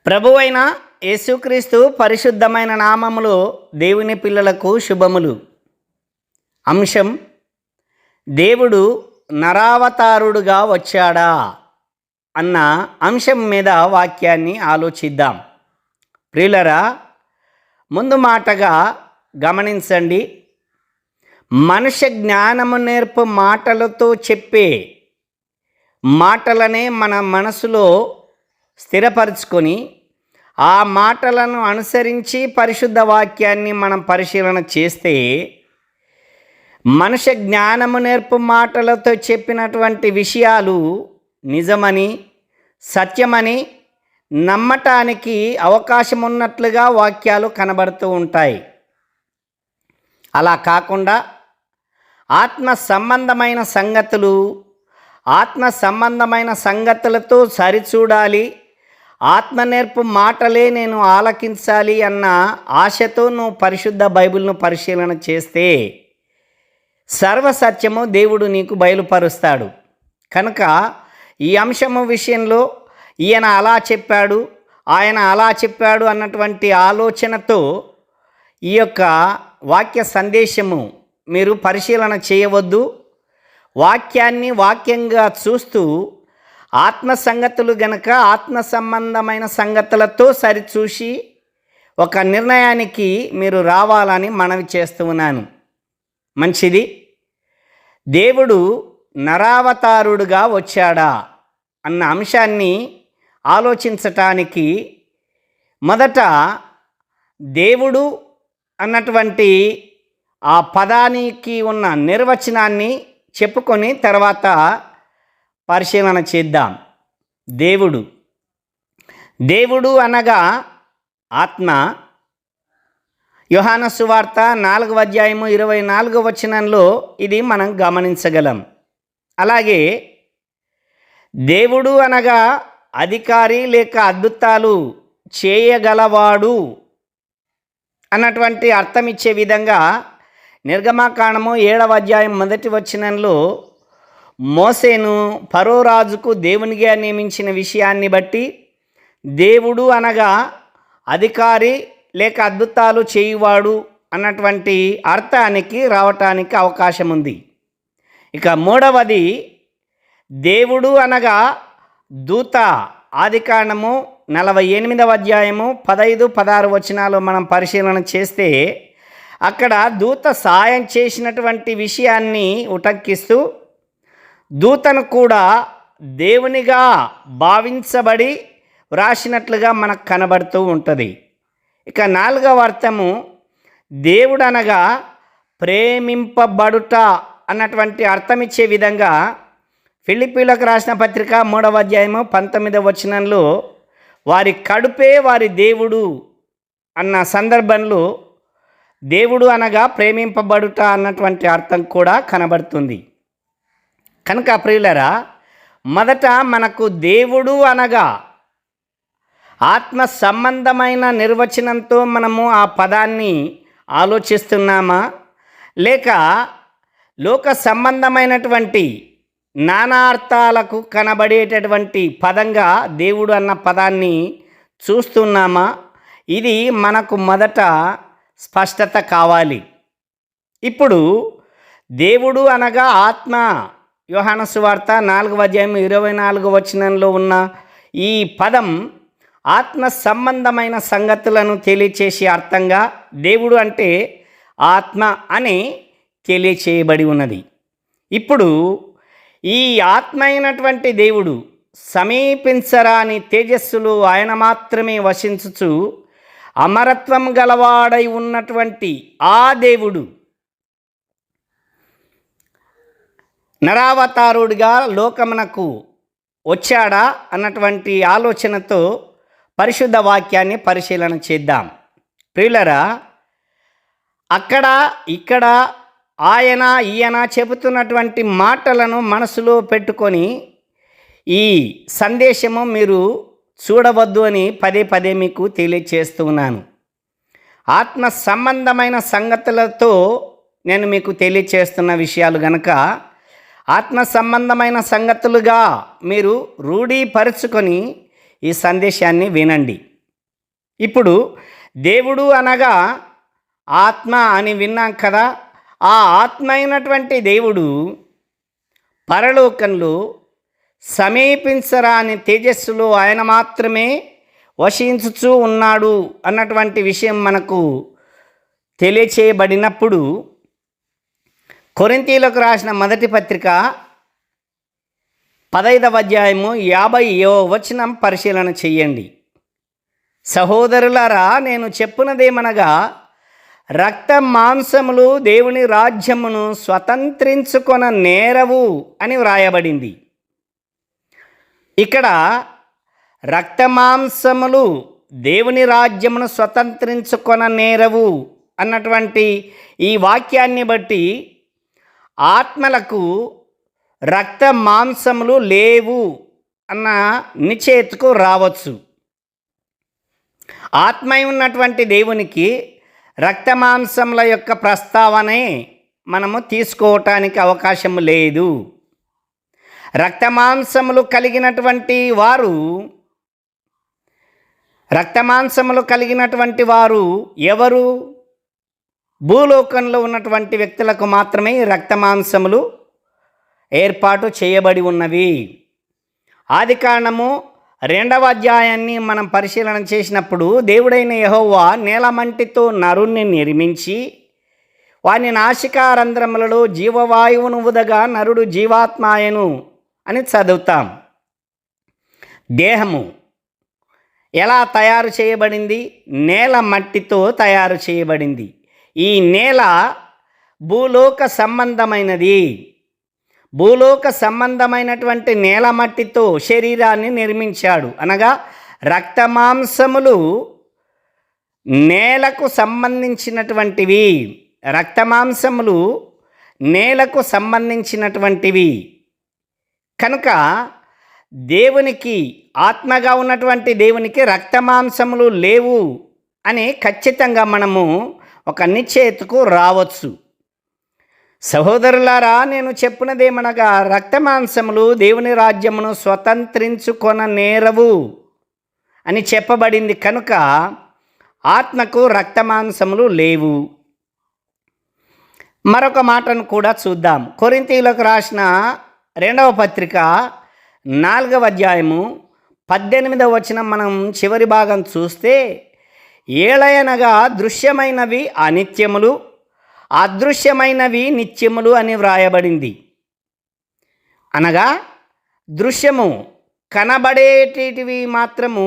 ప్రభువైన యేసుక్రీస్తు పరిశుద్ధమైన నామములో దేవుని పిల్లలకు శుభములు. అంశం: దేవుడు నరావతారుడుగా వచ్చాడా అన్న అంశం మీద వాక్యాన్ని ఆలోచిద్దాం. ప్రియులరా, ముందు మాటగా గమనించండి. మనుష్య జ్ఞానము నేర్పు మాటలతో చెప్పే మాటలనే మన మనసులో స్థిరపరుచుకొని ఆ మాటలను అనుసరించి పరిశుద్ధ వాక్యాన్ని మనం పరిశీలన చేస్తే, మనుష్య జ్ఞానము నేర్పు మాటలతో చెప్పినటువంటి విషయాలు నిజమని, సత్యమని నమ్మటానికి అవకాశం ఉన్నట్లుగా వాక్యాలు కనబడుతూ ఉంటాయి. అలా కాకుండా ఆత్మ సంబంధమైన సంగతులతో సరిచూడాలి, ఆత్మ నేర్పు మాటలే నేను ఆలకించాలి అన్న ఆశతో నువ్వు పరిశుద్ధ బైబిల్ను పరిశీలన చేస్తే సర్వసత్యము దేవుడు నీకు బయలుపరుస్తాడు. కనుక ఈ అంశము విషయంలో ఈయన అలా చెప్పాడు, ఆయన అలా చెప్పాడు అన్నటువంటి ఆలోచనతో ఈ యొక్క వాక్య సందేశము మీరు పరిశీలన చేయవద్దు. వాక్యాన్ని వాక్యంగా చూస్తూ ఆత్మ సంగతులు గనక ఆత్మ సంబంధమైన సంగతులతో సరిచూసి ఒక నిర్ణయానికి మీరు రావాలని మనవి చేస్తూ ఉన్నాను. మంచిది. దేవుడు నరావతారుడుగా వచ్చాడా అన్న అంశాన్ని ఆలోచించటానికి మొదట దేవుడు అన్నటువంటి ఆ పదానికి ఉన్న నిర్వచనాన్ని చెప్పుకొని తర్వాత పరిశీలన చేద్దాం. దేవుడు అనగా ఆత్మ. యోహాను సువార్త 4:24 ఇది మనం గమనించగలం. అలాగే దేవుడు అనగా అధికారి లేక అద్భుతాలు చేయగలవాడు అన్నటువంటి అర్థం ఇచ్చే విధంగా నిర్గమకాండము 7:1 మోసేను ఫరో రాజుకు దేవునిగా నియమించిన విషయాన్ని బట్టి దేవుడు అనగా అధికారి లేక అద్భుతాలు చేయువాడు అన్నటువంటి అర్థానికి రావటానికి అవకాశం ఉంది. ఇక మూడవది, దేవుడు అనగా దూత. ఆదికాండము 48:15-16 మనం పరిశీలన చేస్తే అక్కడ దూత సాయం చేసినటువంటి విషయాన్ని ఉటంకిస్తూ దూతను కూడా దేవునిగా భావించబడి వ్రాసినట్లుగా మనకు కనబడుతూ ఉంటుంది. ఇక 4వ అర్థము, దేవుడు అనగా ప్రేమింపబడుట అన్నటువంటి అర్థం ఇచ్చే విధంగా ఫిలిప్పీలకు రాసిన పత్రిక 3:19 వారి కడుపే వారి దేవుడు అన్న సందర్భంలో దేవుడు అనగా ప్రేమింపబడుట అన్నటువంటి అర్థం కూడా కనబడుతుంది. కనుక ప్రియులరా, మొదట మనకు దేవుడు అనగా ఆత్మ సంబంధమైన నిర్వచనంతో మనము ఆ పదాన్ని ఆలోచిస్తున్నామా, లేక లోక సంబంధమైనటువంటి నానా అర్థాలకు కనబడేటటువంటి పదంగా దేవుడు అన్న పదాన్ని చూస్తున్నామా? ఇది మనకు మొదట స్పష్టత కావాలి. ఇప్పుడు దేవుడు అనగా ఆత్మ. యోహాను సువార్త 4:24 ఉన్న ఈ పదం ఆత్మ సంబంధమైన సంగతులను తెలియచేసే అర్థంగా దేవుడు అంటే ఆత్మ అని తెలియచేయబడి ఉన్నది. ఇప్పుడు ఈ ఆత్మ అయినటువంటి దేవుడు సమీపించరాని తేజస్సులు ఆయన మాత్రమే వసించుచు అమరత్వం గలవాడై ఉన్నటువంటి ఆ దేవుడు నరావతారుడిగా లోకమునకు వచ్చాడా అన్నటువంటి ఆలోచనతో పరిశుద్ధ వాక్యాన్ని పరిశీలన చేద్దాం. ప్రియులరా, అక్కడ ఇక్కడ ఆయన ఈయన చెబుతున్నటువంటి మాటలను మనసులో పెట్టుకొని ఈ సందేశము మీరు చూడవద్దు అని పదే మీకు తెలియచేస్తూ ఉన్నాను. ఆత్మ సంబంధమైన సంగతులతో నేను మీకు తెలియచేస్తున్న విషయాలు గనక ఆత్మ సంబంధమైన సంగతులుగా మీరు రూఢీపరుచుకొని ఈ సందేశాన్ని వినండి. ఇప్పుడు దేవుడు అనగా ఆత్మ అని విన్నాం కదా. ఆ ఆత్మ అయినటువంటి దేవుడు పరలోకంలో సమీపించరాని తేజస్సులో ఆయన మాత్రమే వసించుచూ ఉన్నాడు అన్నటువంటి విషయం మనకు తెలియచేయబడినప్పుడు కొరింథీయులకు రాసిన మొదటి పత్రిక 15వ అధ్యాయము 50వ వచనం పరిశీలన చెయ్యండి. సహోదరులారా, నేను చెప్పునదేమనగా రక్త మాంసములు దేవుని రాజ్యమును స్వతంత్రించుకొన నేరవు అని వ్రాయబడింది. ఇక్కడ రక్త మాంసములు దేవుని రాజ్యమును స్వతంత్రించుకొన నేరవు అన్నటువంటి ఈ వాక్యాన్ని బట్టి ఆత్మలకు రక్త మాంసములు లేవు అన్న నిశ్చయతకు రావచ్చు. ఆత్మ ఉన్నటువంటి దేవునికి రక్త మాంసముల యొక్క ప్రస్తావనే మనము తీసుకోవటానికి అవకాశం లేదు. రక్త మాంసములు కలిగినటువంటి వారు ఎవరు? భూలోకంలో ఉన్నటువంటి వ్యక్తులకు మాత్రమే రక్త మాంసములు ఏర్పాటు చేయబడి ఉన్నవి. ఆదికాండము 2వ అధ్యాయాన్ని మనం పరిశీలన చేసినప్పుడు దేవుడైన యెహోవా నేలమంటితో నరుణ్ణి నిర్మించి వాని నాసికారంధ్రములలో జీవవాయువును ఊదగా నరుడు జీవాత్మాయను అని చదువుతాం. దేహము ఎలా తయారు చేయబడింది? నేల మట్టితో తయారు చేయబడింది. ఈ నేల భూలోక సంబంధమైనది. భూలోక సంబంధమైనటువంటి నేల మట్టితో శరీరాన్ని నిర్మించాడు. అనగా రక్త మాంసములు నేలకు సంబంధించినటువంటివి. రక్త మాంసములు నేలకు సంబంధించినటువంటివి కనుక దేవునికి, ఆత్మగా ఉన్నటువంటి దేవునికి రక్త మాంసములు లేవు అని ఖచ్చితంగా మనము ఒక నిశ్చయతకు రావచ్చు. సహోదరులారా, నేను చెప్పునదేమనగా రక్త మాంసములు దేవుని రాజ్యమును స్వతంత్రించుకొన నేరవు అని చెప్పబడింది కనుక ఆత్మకు రక్త మాంసములు లేవు. మరొక మాటను కూడా చూద్దాం. కొరింథీయులకు రాసిన 2వ పత్రిక 4వ అధ్యాయము 18వ వచనం మనం చివరి భాగం చూస్తే, ఏలయనగా దృశ్యమైనవి అనిత్యములు, అదృశ్యమైనవి నిత్యములు అని వ్రాయబడింది. అనగా దృశ్యము కనబడేటివి మాత్రము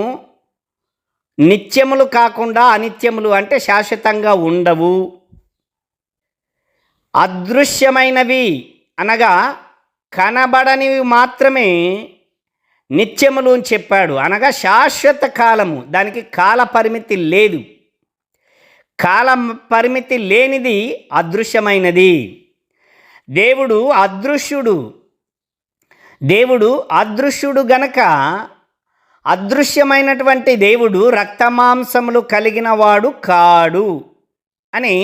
నిత్యములు కాకుండా అనిత్యములు అంటే శాశ్వతంగా ఉండవు. అదృశ్యమైనవి అనగా కనబడనివి మాత్రమే నిత్యములు అని చెప్పాడు. అనగా శాశ్వత కాలము, దానికి కాల పరిమితి లేదు. కాల పరిమితి లేనిది అదృశ్యమైనది. దేవుడు అదృశ్యుడు గనక అదృశ్యమైనటువంటి దేవుడు రక్తమాంసములు కలిగిన వాడు కాడు అని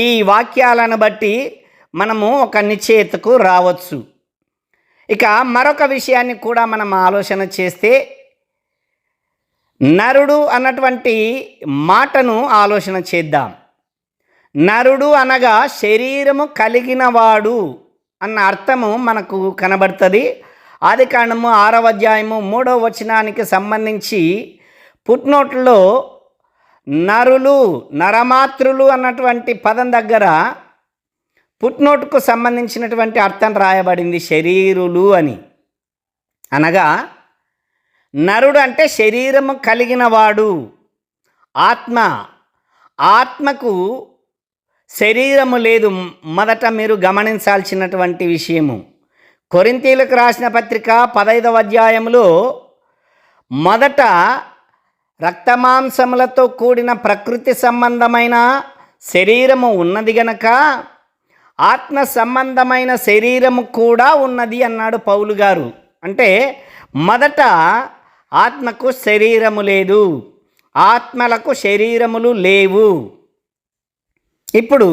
ఈ వాక్యాలను బట్టి మనము ఒక నిశ్చయతకు రావచ్చు. ఇక మరొక విషయాన్ని కూడా మనం ఆలోచన చేస్తే, నరుడు అన్నటువంటి మాటను ఆలోచన చేద్దాం. నరుడు అనగా శరీరము కలిగినవాడు అన్న అర్థము మనకు కనబడుతుంది. ఆదికాండము 6వ అధ్యాయము 3వ వచనానికి సంబంధించి పుట్నోట్లో నరులు, నరమాతృలు అన్నటువంటి పదం దగ్గర పుట్నోటుకు సంబంధించినటువంటి అర్థం రాయబడింది శరీరులు అని. అనగా నరుడు అంటే శరీరము కలిగినవాడు. ఆత్మకు శరీరము లేదు. మొదట మీరు గమనించాల్సినటువంటి విషయము, కొరింథీయులకు రాసిన పత్రిక 15వ అధ్యాయంలో మొదట రక్తమాంసములతో కూడిన ప్రకృతి సంబంధమైన శరీరము ఉన్నది గనక ఆత్మ సంబంధమైన శరీరము కూడా ఉన్నది అన్నాడు పౌలు గారు. అంటే మొదట ఆత్మకు శరీరము లేదు, ఆత్మలకు శరీరములు లేవు. ఇప్పుడు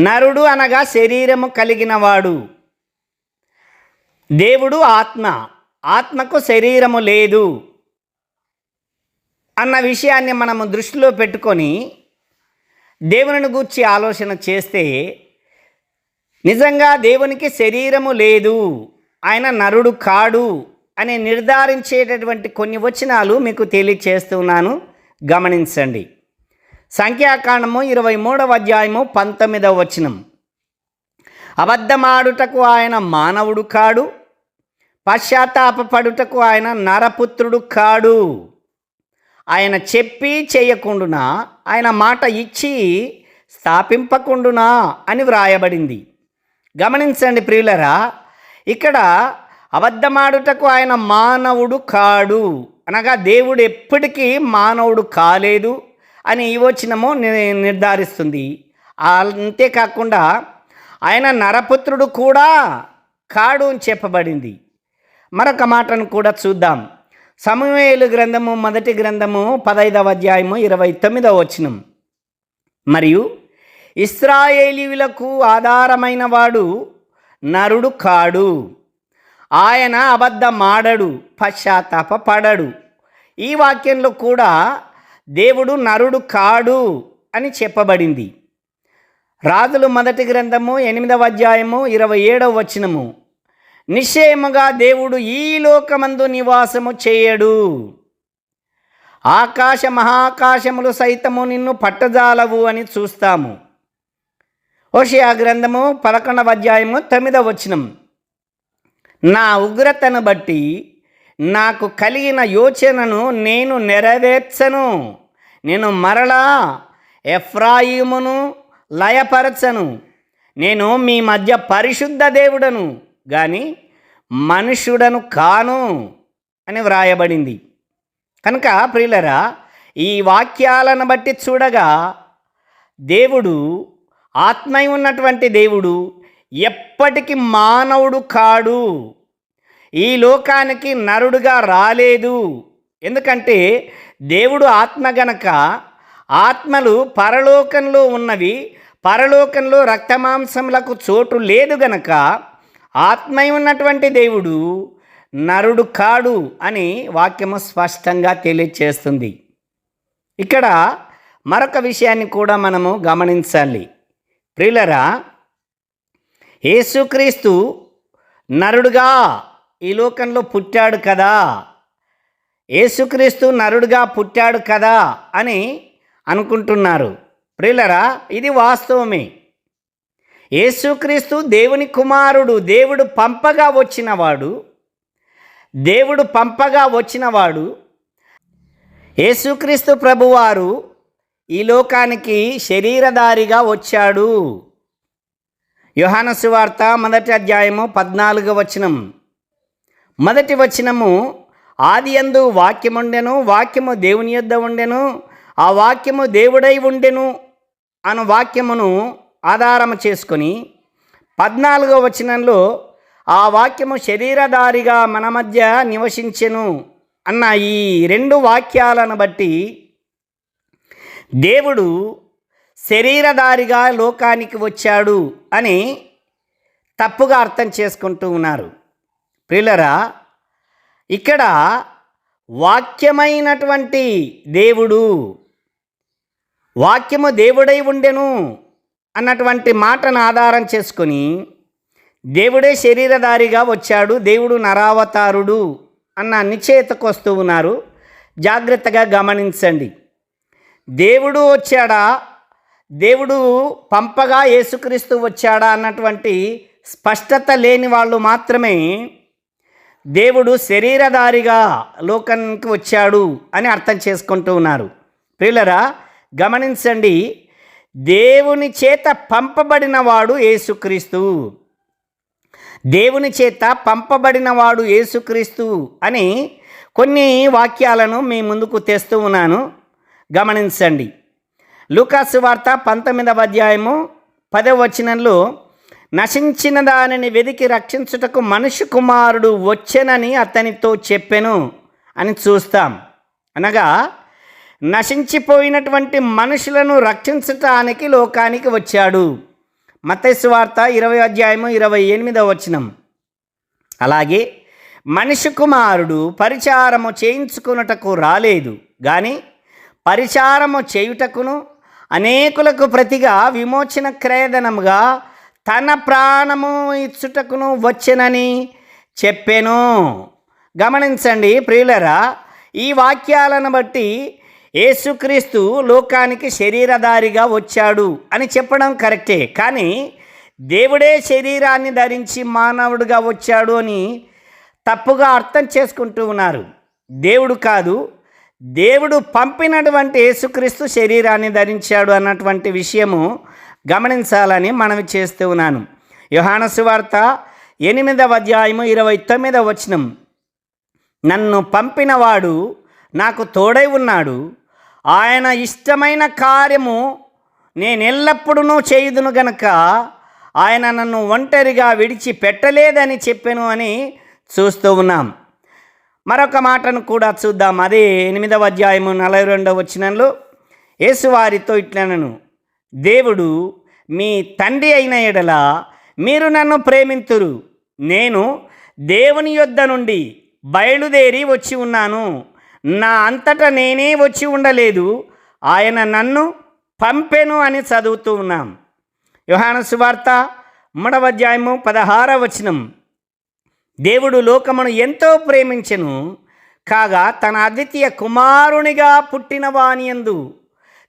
నరుడు అనగా శరీరము కలిగినవాడు, దేవుడు ఆత్మకు శరీరము లేదు. అన్న విషయాన్ని మనము దృష్టిలో పెట్టుకొని దేవునిని గూర్చి ఆలోచన చేస్తే నిజంగా దేవునికి శరీరము లేదు, ఆయన నరుడు కాడు అని నిర్ధారించేటటువంటి కొన్ని వచనాలు మీకు తెలియచేస్తున్నాను, గమనించండి. సంఖ్యాకాండము 23వ అధ్యాయము 19వ వచనం. అబద్ధమాడుటకు ఆయన మానవుడు కాడు, పశ్చాత్తాపపడుటకు ఆయన నరపుత్రుడు కాడు. ఆయన చెప్పి చేయకుండునా, ఆయన మాట ఇచ్చి స్థాపింపకుండునా అని వ్రాయబడింది. గమనించండి ప్రియులరా, ఇక్కడ అబద్ధమాడుటకు ఆయన మానవుడు కాడు అనగా దేవుడు ఎప్పటికీ మానవుడు కాలేదు అని ఈ వచనము నిర్ధారిస్తుంది. అంతేకాకుండా ఆయన నరపుత్రుడు కూడా కాడు అని చెప్పబడింది. మరొక మాటను కూడా చూద్దాం. సమూయేలు గ్రంథము 1వ గ్రంథము 15వ అధ్యాయము 29వ వచనం. మరియు ఇశ్రాయేలీయులకు ఆధారమైన వాడు నరుడు కాడు, ఆయన అబద్ధమాడడు, పశ్చాత్తాపపడడు. ఈ వాక్యంలో కూడా దేవుడు నరుడు కాడు అని చెప్పబడింది. రాజులు 1వ గ్రంథము 8వ అధ్యాయము 27వ వచనము. నిశ్చయముగా దేవుడు ఈ లోకమందు నివాసము చేయడు, ఆకాశ మహాకాశములు సైతము నిన్ను పట్టజాలవు అని చూస్తాము. హోషేయ గ్రంథము 11వ అధ్యాయము 9వ వచనం. నా ఉగ్రతను బట్టి నాకు కలిగిన యోచనను నేను నెరవేర్చను, నేను మరలా ఎఫ్రాయిమును లయపరచను, నేను మీ మధ్య పరిశుద్ధ దేవుడను గాని మనుష్యుడను కాను అని వ్రాయబడింది. కనుక ప్రియులరా, ఈ వాక్యాలను బట్టి చూడగా దేవుడు ఆత్మై ఉన్నటువంటి దేవుడు ఎప్పటికీ మానవుడు కాడు, ఈ లోకానికి నరుడుగా రాలేదు. ఎందుకంటే దేవుడు ఆత్మ గనక ఆత్మలు పరలోకంలో ఉన్నవి, పరలోకంలో రక్తమాంసములకు చోటు లేదు గనక ఆత్మై ఉన్నటువంటి దేవుడు నరుడు కాడు అని వాక్యము స్పష్టంగా తెలియచేస్తుంది. ఇక్కడ మరొక విషయాన్ని కూడా మనము గమనించాలి. ప్రియులరా, యేసుక్రీస్తు నరుడుగా ఈ లోకంలో పుట్టాడు కదా, యేసుక్రీస్తు నరుడుగా పుట్టాడు కదా అని అనుకుంటున్నారు. ప్రియులరా, ఇది వాస్తవమే. యేసుక్రీస్తు దేవుని కుమారుడు, దేవుడు పంపగా వచ్చినవాడు. యేసుక్రీస్తు ప్రభువారు ఈ లోకానికి శరీరధారిగా వచ్చాడు. యోహాను సువార్త 1వ అధ్యాయము 14వ వచనం. మొదటి వచనము, ఆదియందు వాక్యముండెను, వాక్యము దేవుని యొద్ద ఉండెను, ఆ వాక్యము దేవుడై ఉండెను అను వాక్యమును ఆధారము చేసుకొని 14వ వచనంలో ఆ వాక్యము శరీరధారిగా మన మధ్య నివసించెను అన్న ఈ 2 వాక్యాలను బట్టి దేవుడు శరీరధారిగా లోకానికి వచ్చాడు అని తప్పుగా అర్థం చేసుకుంటూ ఉన్నారు. ప్రియులరా, ఇక్కడ వాక్యమైనటువంటి దేవుడు, వాక్యము దేవుడై ఉండెను అన్నటువంటి మాటను ఆధారం చేసుకొని దేవుడే శరీరధారిగా వచ్చాడు, దేవుడు నరావతారుడు అన్న నిశ్చయతకు వస్తూ ఉన్నారు. జాగ్రత్తగా గమనించండి. దేవుడు వచ్చాడా, దేవుడు పంపగా యేసుక్రీస్తు వచ్చాడా అన్నటువంటి స్పష్టత లేని వాళ్ళు మాత్రమే దేవుడు శరీరధారిగా లోకానికి వచ్చాడు అని అర్థం చేసుకుంటూ ఉన్నారు. ప్రియులరా, గమనించండి. దేవుని చేత పంపబడినవాడు యేసుక్రీస్తు, దేవుని చేత పంపబడినవాడు యేసుక్రీస్తు అని కొన్ని వాక్యాలను మీ ముందుకు తెస్తూ ఉన్నాను, గమనించండి. లూకాసు వార్త 19వ అధ్యాయము 10వ వచనంలో, నశించిన దానిని వెదికి రక్షించుటకు మనుష్య కుమారుడు వచ్చెనని అతనితో చెప్పెను అని చూస్తాం. అనగా నశించిపోయినటువంటి మనుషులను రక్షించటానికి లోకానికి వచ్చాడు. మత్తయి సువార్త 20వ అధ్యాయము 28వ వచనం. అలాగే మనిషి కుమారుడు పరిచారము చేయించుకొనుటకు రాలేదు గాని పరిచారము చేయుటకును అనేకులకు ప్రతిగా విమోచన క్రయధనముగా తన ప్రాణము ఇచ్చుటకును వచ్చెనని చెప్పెను. గమనించండి ప్రియులరా, ఈ వాక్యాలను బట్టి యేసుక్రీస్తు లోకానికి శరీరధారిగా వచ్చాడు అని చెప్పడం కరెక్టే. కానీ దేవుడే శరీరాన్ని ధరించి మానవుడిగా వచ్చాడు అని తప్పుగా అర్థం చేసుకుంటూ ఉన్నారు. దేవుడు కాదు, దేవుడు పంపినటువంటి యేసుక్రీస్తు శరీరాన్ని ధరించాడు అన్నటువంటి విషయము గమనించాలని మనవి చేస్తూ ఉన్నాను. యోహాను సువార్త 8వ అధ్యాయము 29వ వచనం, నన్ను పంపినవాడు నాకు తోడై ఉన్నాడు, ఆయన ఇష్టమైన కార్యము నేనెల్లప్పుడూ చేయుదును గనక ఆయన నన్ను ఒంటరిగా విడిచిపెట్టలేదని చెప్పెను అని చూస్తూ ఉన్నాం. మరొక మాటను కూడా చూద్దాం. అదే 8వ అధ్యాయము 42వ వచనంలో యేసు వారితో ఇట్లనెను, దేవుడు మీ తండ్రి అయిన ఎడల మీరు నన్ను ప్రేమింతురు, నేను దేవుని యొద్ద నుండి బయలుదేరి వచ్చి ఉన్నాను, నా అంతటా నేనే వచ్చి ఉండలేదు, ఆయన నన్ను పంపెను అని చదువుతూ ఉన్నాం. యోహాను సువార్త 3వ అధ్యాయము 16వ వచనం, దేవుడు లోకమును ఎంతో ప్రేమించెను కాగా తన అద్వితీయ కుమారునిగా పుట్టిన వానియందు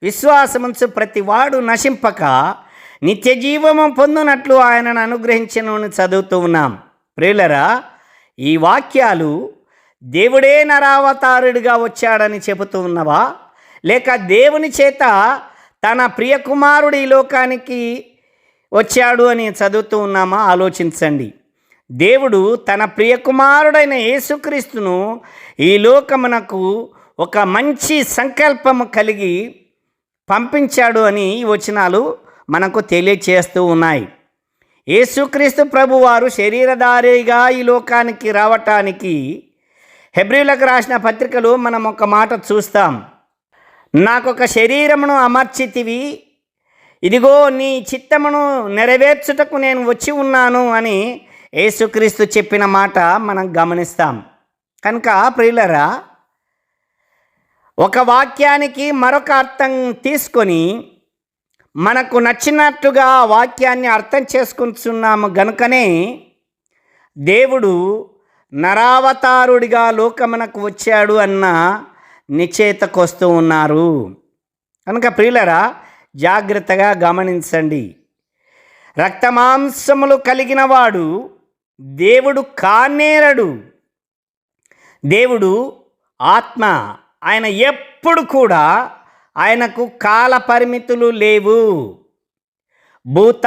విశ్వాసముంచు ప్రతివాడు నశింపక నిత్య జీవము పొందునట్లు ఆయనను అనుగ్రహించెను అని చదువుతూ ఉన్నాం. ప్రియులరా, ఈ వాక్యాలు దేవుడే నరావతారుడిగా వచ్చాడని చెబుతూ ఉన్నవా, లేక దేవుని చేత తన ప్రియకుమారుడు ఈ లోకానికి వచ్చాడు అని చదువుతూ ఉన్నామా? ఆలోచించండి. దేవుడు తన ప్రియకుమారుడైన యేసుక్రీస్తును ఈ లోకమునకు ఒక మంచి సంకల్పము కలిగి పంపించాడు అని ఈ వచనాలు మనకు తెలియచేస్తూ ఉన్నాయి. యేసుక్రీస్తు ప్రభువారు శరీరధారిగా ఈ లోకానికి రావటానికి హెబ్రీయులకు రాసిన పత్రికలో మనం ఒక మాట చూస్తాం. నాకొక శరీరమును అమర్చితివి, ఇదిగో నీ చిత్తమును నెరవేర్చుటకు నేను వచ్చి ఉన్నాను అని యేసుక్రీస్తు చెప్పిన మాట మనం గమనిస్తాం. కనుక ప్రియులరా, ఒక వాక్యానికి మరొక అర్థం తీసుకొని మనకు నచ్చినట్లుగా వాక్యాన్ని అర్థం చేసుకుంటున్నాము గనుకనే దేవుడు నరావతారుడిగా లోకమునకు వచ్చాడు అన్న నిశ్చయితకు వస్తూ ఉన్నారు. కనుక ప్రియులరా, జాగ్రత్తగా గమనించండి. రక్తమాంసములు కలిగిన వాడు దేవుడు కానేరడు. దేవుడు ఆత్మ, ఆయన ఎప్పుడు కూడా ఆయనకు కాల పరిమితులు లేవు. భూత,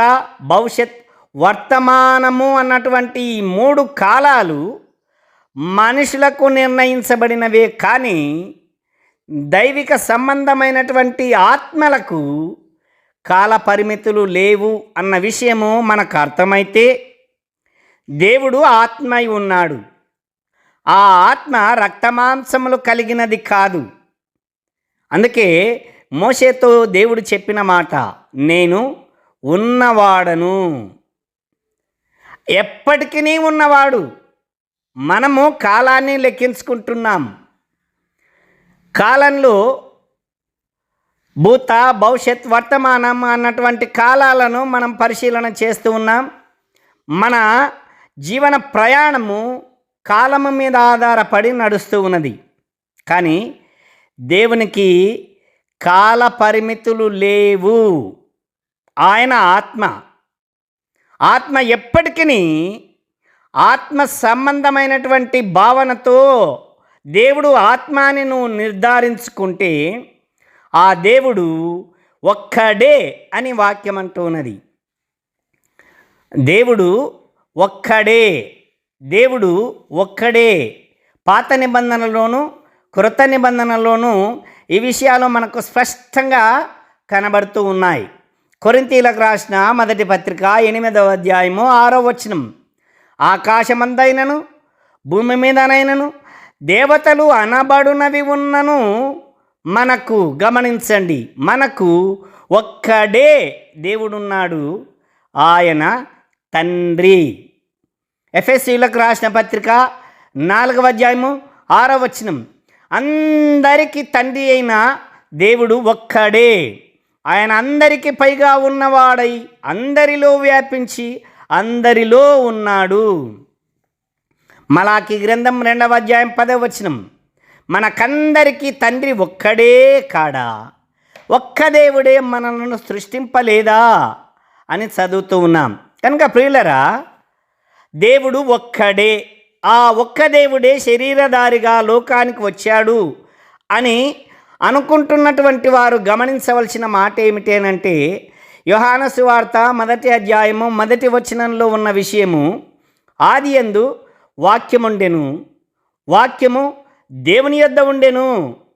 భవిష్యత్, వర్తమానము అన్నటువంటి ఈ 3 కాలాలు మనుషులకు నిర్ణయించబడినవే, కానీ దైవిక సంబంధమైనటువంటి ఆత్మలకు కాల పరిమితులు లేవు అన్న విషయము మనకు అర్థమైతే దేవుడు ఆత్మై ఉన్నాడు. ఆ ఆత్మ రక్తమాంసములు కలిగినది కాదు. అందుకే మోషేతో దేవుడు చెప్పిన మాట, నేను ఉన్నవాడను, ఎప్పటికీ ఉన్నవాడు. మనము కాలాన్ని లెక్కించుకుంటున్నాం. కాలంలో భూత, భవిష్యత్, వర్తమానం అన్నటువంటి కాలాలను మనం పరిశీలన చేస్తూ ఉన్నాం. మన జీవన ప్రయాణము కాలము మీద ఆధారపడి నడుస్తూ ఉన్నది. కానీ దేవునికి కాల పరిమితులు లేవు. ఆయన ఆత్మ. ఆత్మ ఎప్పటికీ ఆత్మ సంబంధమైనటువంటి భావనతో దేవుడు ఆత్మాని నువ్వు నిర్ధారించుకుంటే ఆ దేవుడు ఒక్కడే అని వాక్యం అంటూ ఉన్నది. దేవుడు ఒక్కడే, దేవుడు ఒక్కడే. పాత నిబంధనలోను కృత నిబంధనలోను ఈ విషయాలు మనకు స్పష్టంగా కనబడుతూ ఉన్నాయి. కొరింథీయులకు రాసిన మొదటి పత్రిక 8వ అధ్యాయము 6వ వచనం, ఆకాశమందైనను భూమి మీదనైనను దేవతలు అనబడునవి ఉన్నను మనకు, గమనించండి, మనకు ఒక్కడే దేవుడున్నాడు, ఆయన తండ్రి. ఎఫెసీయులకు రాసిన పత్రిక 4వ అధ్యాయము 6వ వచనం. అందరికీ తండ్రి అయిన దేవుడు ఒక్కడే, ఆయన అందరికీ పైగా ఉన్నవాడై అందరిలో వ్యాపించి అందరిలో ఉన్నాడు. మలాకి గ్రంథం 2వ అధ్యాయం 10వ వచనం. మనకందరికీ తండ్రి ఒక్కడే కాడా, ఒక్క దేవుడే మనలను సృష్టింపలేదా అని చదువుతూ ఉన్నాం. కనుక ప్రియులరా, దేవుడు ఒక్కడే, ఆ ఒక్క దేవుడే శరీరధారిగా లోకానికి వచ్చాడు అని అనుకుంటున్నటువంటి వారు గమనించవలసిన మాట ఏమిటేనంటే, యోహాను సువార్త 1వ అధ్యాయము 1వ వచనంలో ఉన్న విషయము, ఆదియందు వాక్యముండెను, వాక్యము దేవుని యొద్ద ఉండెను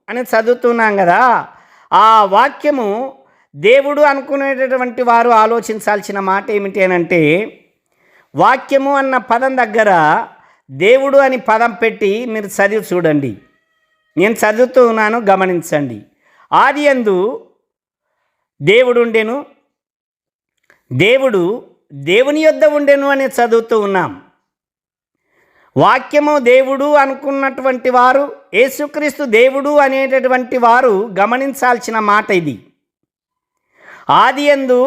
అని చదువుతున్నాం కదా. ఆ వాక్యము దేవుడు అనుకునేటటువంటి వారు ఆలోచించాల్సిన మాట ఏమిటి అంటే, వాక్యము అన్న పదం దగ్గర దేవుడు అని పదం పెట్టి మీరు చదివి చూడండి. నేను చదువుతూ ఉన్నాను, గమనించండి. ఆదియందు దేవుడు ఉండెను, దేవుడు దేవుని యొద్ద ఉండెను అని చదువుతూ ఉన్నాం. వాక్యము దేవుడు అనుకున్నటువంటి వారు, యేసుక్రీస్తు దేవుడు అనేటటువంటి వారు గమనించాల్సిన మాట ఇది. ఆదియందు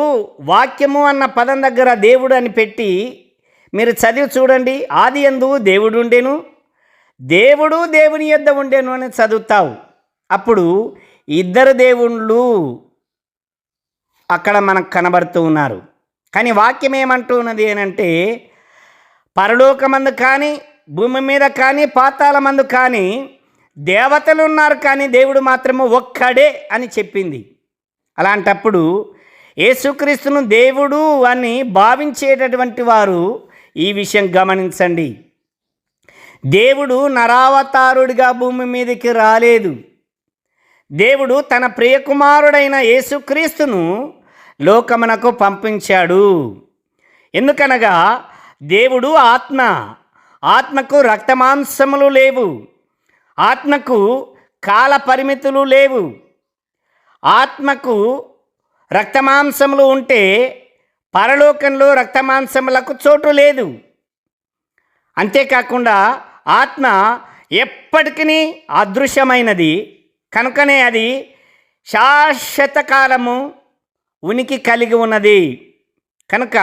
వాక్యము అన్న పదం దగ్గర దేవుడు అని పెట్టి మీరు చదివి చూడండి. ఆదియందు దేవుడు ఉండెను, దేవుడు దేవుని యొద్ద ఉండెను అని చదువుతావు. అప్పుడు ఇద్దరు దేవుళ్ళు అక్కడ మనకు కనబడుతూ ఉన్నారు. కానీ వాక్యం ఏమంటున్నది అంటే, పరలోకమందు కానీ భూమి మీద కానీ పాతాళమందు కానీ దేవతలు ఉన్నారు, కానీ దేవుడు మాత్రము ఒక్కడే అని చెప్పింది. అలాంటప్పుడు యేసుక్రీస్తును దేవుడు అని భావించేటటువంటి వారు ఈ విషయం గమనించండి. దేవుడు నరావతారుడిగా భూమి మీదకి రాలేదు. దేవుడు తన ప్రియకుమారుడైన యేసుక్రీస్తును లోకమునకు పంపించాడు. ఎందుకనగా దేవుడు ఆత్మ, ఆత్మకు రక్తమాంసములు లేవు, ఆత్మకు కాల పరిమితులు లేవు. ఆత్మకు రక్తమాంసములు ఉంటే పరలోకంలో రక్తమాంసములకు చోటు లేదు. అంతేకాకుండా ఆత్మ ఎప్పటికీ అదృశ్యమైనది, కనుకనే అది శాశ్వత కాలము ఉనికి కలిగి ఉన్నది. కనుక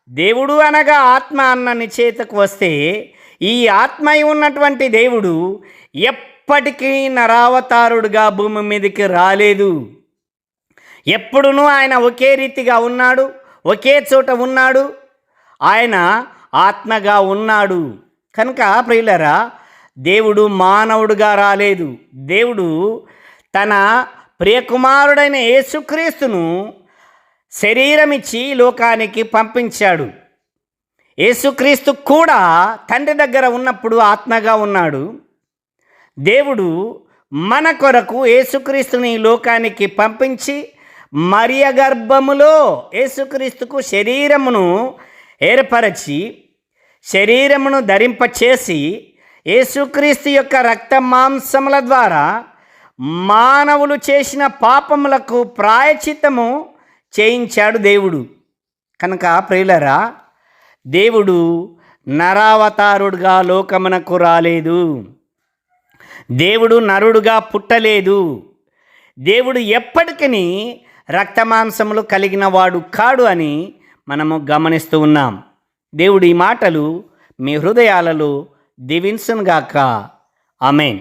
దేవుడు అనగా ఆత్మ అన్న నిశ్చయితకు వస్తే, ఈ ఆత్మ ఉన్నటువంటి దేవుడు ఎప్పటికీ నరావతారుడుగా భూమి మీదకి రాలేదు. ఎప్పుడునూ ఆయన ఒకే రీతిగా ఉన్నాడు, ఒకే చోట ఉన్నాడు, ఆయన ఆత్మగా ఉన్నాడు. కనుక ప్రియులరా, దేవుడు మానవుడుగా రాలేదు. దేవుడు తన ప్రియకుమారుడైన యేసుక్రీస్తును శరీరమిచ్చి లోకానికి పంపించాడు. యేసుక్రీస్తు కూడా తండ్రి దగ్గర ఉన్నప్పుడు ఆత్మగా ఉన్నాడు. దేవుడు మన కొరకు యేసుక్రీస్తుని లోకానికి పంపించి మరియ గర్భములో యేసుక్రీస్తుకు శరీరమును ఏర్పరచి, శరీరమును ధరింపచేసి, యేసుక్రీస్తు యొక్క రక్త మాంసముల ద్వారా మానవులు చేసిన పాపములకు ప్రాయశ్చిత్తము చేయించాడు దేవుడు. కనుక ప్రియులరా, దేవుడు నరావతారుడుగా లోకమునకు రాలేదు. దేవుడు నరుడుగా పుట్టలేదు. దేవుడు ఎప్పటికీ రక్తమాంసములు కలిగిన వాడు కాడు అని మనము గమనిస్తూ ఉన్నాం. దేవుడి మాటలు మీ హృదయాలలో దీవించునుగాక. ఆమేన్.